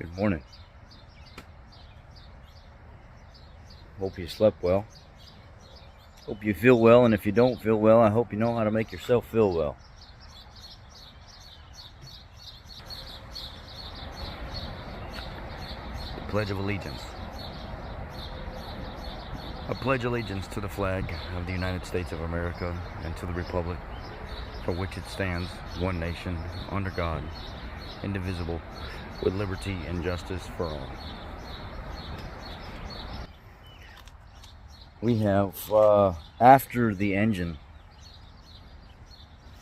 Good morning. Hope you slept well. Hope you feel well, and if you don't feel well, I hope you know how to make yourself feel well. The Pledge of Allegiance. I pledge allegiance to the flag of the United States of America and to the republic for which it stands, one nation, under God, indivisible, with liberty and justice for all. We have, after the engine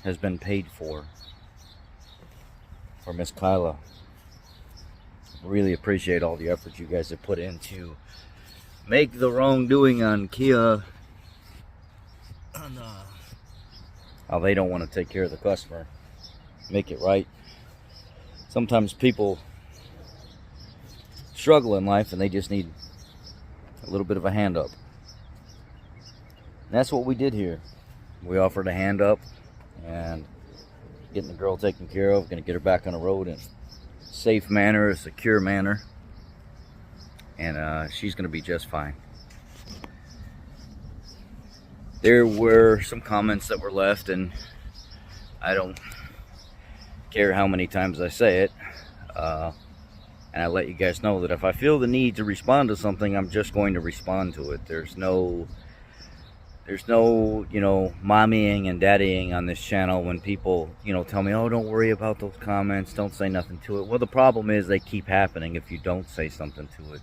has been paid for Miss Kyla, really appreciate all the effort you guys have put in to make the wrongdoing on Kia, how they don't want to take care of the customer, make it right. Sometimes people struggle in life and they just need a little bit of a hand up. And that's what we did here. We offered a hand up and getting the girl taken care of, going to get her back on the road in a safe manner, a secure manner, and she's going to be just fine. There were some comments that were left, and I don't care how many times I say it, and I let you guys know that if I feel the need to respond to something, I'm just going to respond to it. There's no mommying and daddying on this channel when people, tell me, oh, don't worry about those comments, don't say nothing to it. Well, the problem is they keep happening if you don't say something to it.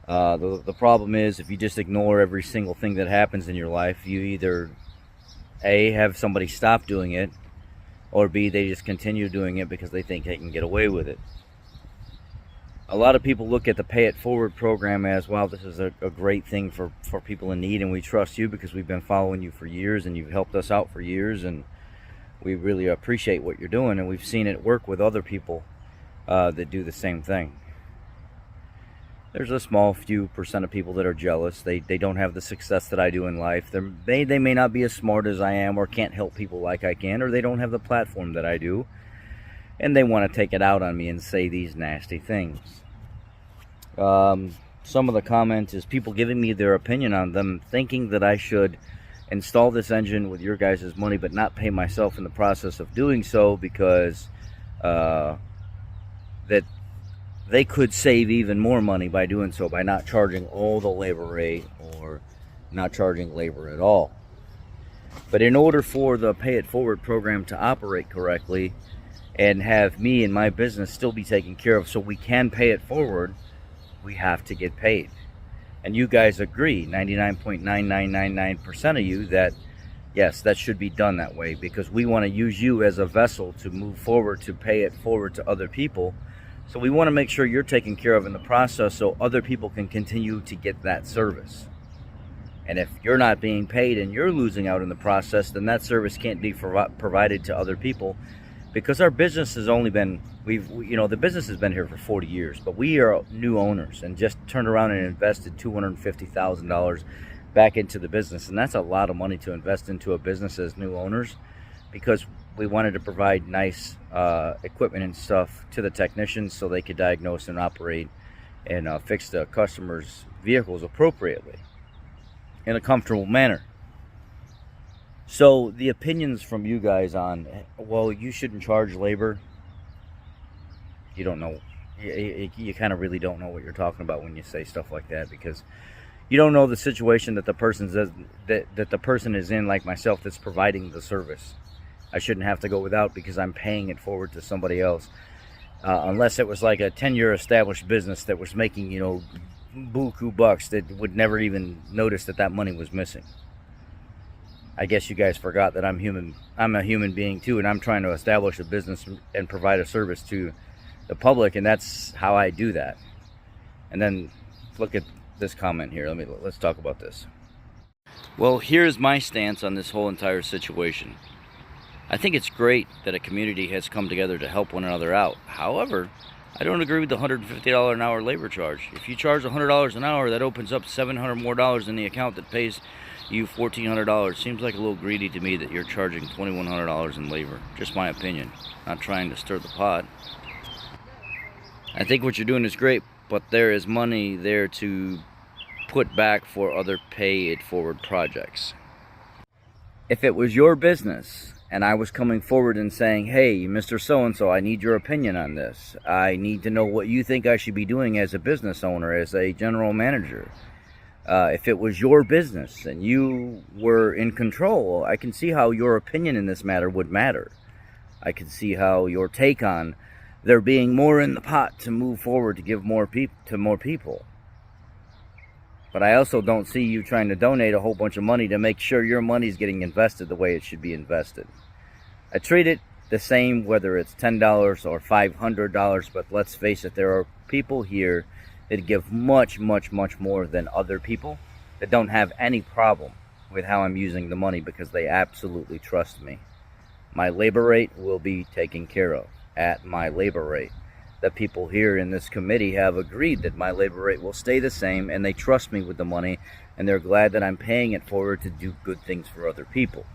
The problem is if you just ignore every single thing that happens in your life, you either A, have somebody stop doing it, or B, they just continue doing it because they think they can get away with it. A lot of people look at the Pay It Forward program as, wow, this is a great thing for people in need, and we trust you because we've been following you for years and you've helped us out for years, and we really appreciate what you're doing, and we've seen it work with other people that do the same thing. There's a small few percent of people that are jealous. They don't have the success that I do in life. They may not be as smart as I am or can't help people like I can, or they don't have the platform that I do, and they want to take it out on me and say these nasty things. Some of the comments is people giving me their opinion on them, thinking that I should install this engine with your guys' money but not pay myself in the process of doing so because that they could save even more money by doing so, by not charging all the labor rate or not charging labor at all. But in order for the Pay It Forward program to operate correctly and have me and my business still be taken care of so we can pay it forward, we have to get paid. And you guys agree, 99.9999% of you, that yes, that should be done that way because we want to use you as a vessel to move forward, to pay it forward to other people. So we want to make sure you're taken care of in the process so other people can continue to get that service. And if you're not being paid and you're losing out in the process, then that service can't be provided to other people because our business has only been, the business has been here for 40 years, but we are new owners and just turned around and invested $250,000 back into the business. And that's a lot of money to invest into a business as new owners because we wanted to provide nice equipment and stuff to the technicians so they could diagnose and operate and fix the customers' vehicles appropriately in a comfortable manner. So the opinions from you guys on, well, you shouldn't charge labor, you don't know. You kind of really don't know what you're talking about when you say stuff like that because you don't know the situation that the person is in, like myself, that's providing the service. I shouldn't have to go without because I'm paying it forward to somebody else. Unless it was like a 10-year established business that was making, buku bucks that would never even notice that money was missing. I guess you guys forgot that I'm a human being too, and I'm trying to establish a business and provide a service to the public, and that's how I do that. And then look at this comment here. Let's talk about this. Well, here's my stance on this whole entire situation. I think it's great that a community has come together to help one another out. However, I don't agree with the $150 an hour labor charge. If you charge $100 an hour, that opens up $700 more in the account that pays you $1,400. Seems like a little greedy to me that you're charging $2,100 in labor. Just my opinion. Not trying to stir the pot. I think what you're doing is great, but there is money there to put back for other pay it forward projects. If it was your business and I was coming forward and saying, hey, Mr. So-and-so, I need your opinion on this. I need to know what you think I should be doing as a business owner, as a general manager. If it was your business and you were in control, I can see how your opinion in this matter would matter. I can see how your take on there being more in the pot to move forward to give more people. But I also don't see you trying to donate a whole bunch of money to make sure your money's getting invested the way it should be invested. I treat it the same whether it's $10 or $500, but let's face it, there are people here that give much, much, much more than other people that don't have any problem with how I'm using the money because they absolutely trust me. My labor rate will be taken care of at my labor rate. The people here in this committee have agreed that my labor rate will stay the same, and they trust me with the money, and they're glad that I'm paying it forward to do good things for other people.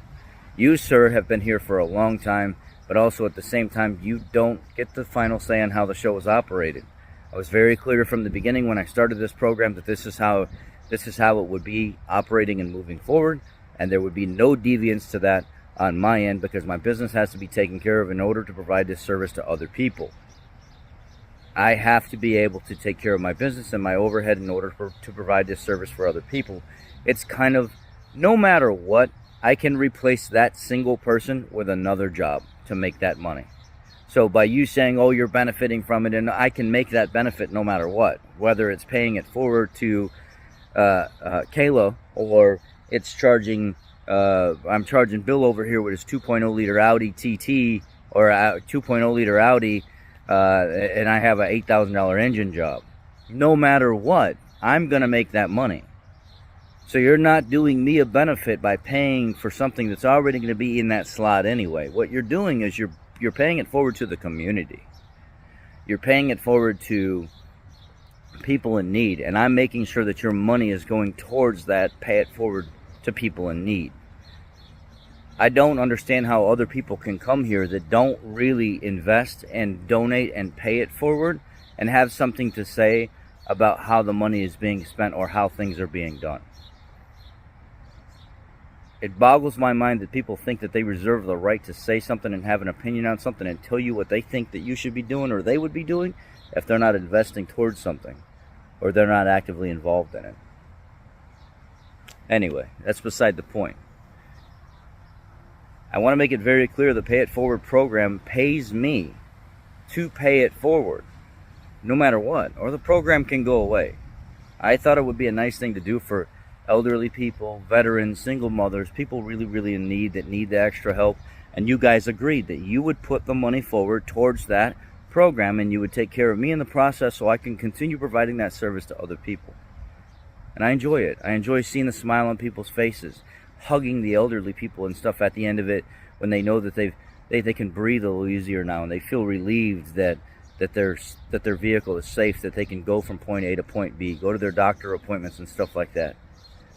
You, sir, have been here for a long time, but also at the same time, you don't get the final say on how the show is operated. I was very clear from the beginning when I started this program that this is how it would be operating and moving forward, and there would be no deviance to that on my end because my business has to be taken care of in order to provide this service to other people. I have to be able to take care of my business and my overhead in order to provide this service for other people. It's kind of, no matter what, I can replace that single person with another job to make that money. So by you saying, oh, you're benefiting from it, and I can make that benefit no matter what, whether it's paying it forward to Kayla or it's charging, I'm charging Bill over here with his 2.0 liter Audi TT or a 2.0 liter Audi, and I have a $8,000 engine job. No matter what, I'm going to make that money. So you're not doing me a benefit by paying for something that's already going to be in that slot anyway. What you're doing is you're paying it forward to the community. You're paying it forward to people in need, and I'm making sure that your money is going towards that, pay it forward to people in need. I don't understand how other people can come here that don't really invest and donate and pay it forward and have something to say about how the money is being spent or how things are being done. It boggles my mind that people think that they reserve the right to say something and have an opinion on something and tell you what they think that you should be doing or they would be doing if they're not investing towards something or they're not actively involved in it. Anyway, that's beside the point. I want to make it very clear the Pay It Forward program pays me to pay it forward, no matter what, or the program can go away. I thought it would be a nice thing to do for elderly people, veterans, single mothers, people really, really in need that need the extra help, and you guys agreed that you would put the money forward towards that program and you would take care of me in the process so I can continue providing that service to other people. And I enjoy it. I enjoy seeing the smile on people's faces, hugging the elderly people and stuff at the end of it when they know that they can breathe a little easier now and they feel relieved that their vehicle is safe, that they can go from point A to point B, go to their doctor appointments and stuff like that,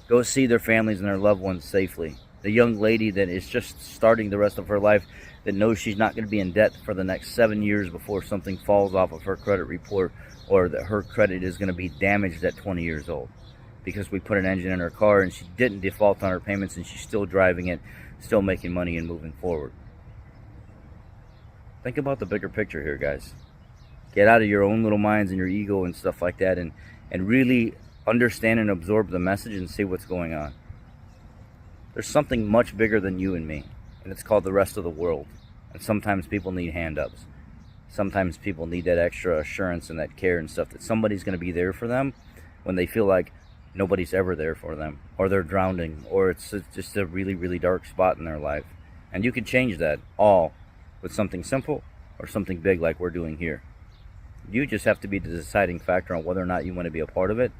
go see their families and their loved ones safely. The young lady that is just starting the rest of her life that knows she's not going to be in debt for the next 7 years before something falls off of her credit report or that her credit is going to be damaged at 20 years old because we put an engine in her car and she didn't default on her payments and she's still driving it, still making money and moving forward. Think about the bigger picture here, guys. Get out of your own little minds and your ego and stuff like that and really understand and absorb the message and see what's going on. There's something much bigger than you and me, and it's called the rest of the world. And sometimes people need hand-ups. Sometimes people need that extra assurance and that care and stuff that somebody's going to be there for them when they feel like nobody's ever there for them, or they're drowning, or it's just a really, really dark spot in their life. And you can change that all with something simple or something big like we're doing here. You just have to be the deciding factor on whether or not you want to be a part of it.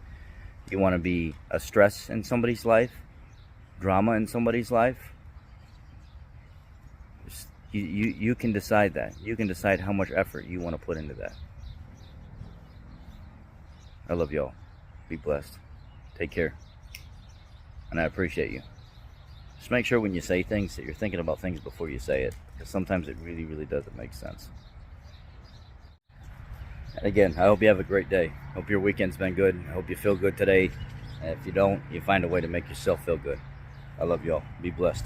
You want to be a stress in somebody's life, drama in somebody's life. You can decide that. You can decide how much effort you want to put into that. I love y'all. Be blessed. Take care. And I appreciate you. Just make sure when you say things that you're thinking about things before you say it, because sometimes it really, really doesn't make sense. Again, I hope you have a great day. Hope your weekend's been good. I hope you feel good today. And if you don't, you find a way to make yourself feel good. I love y'all. Be blessed.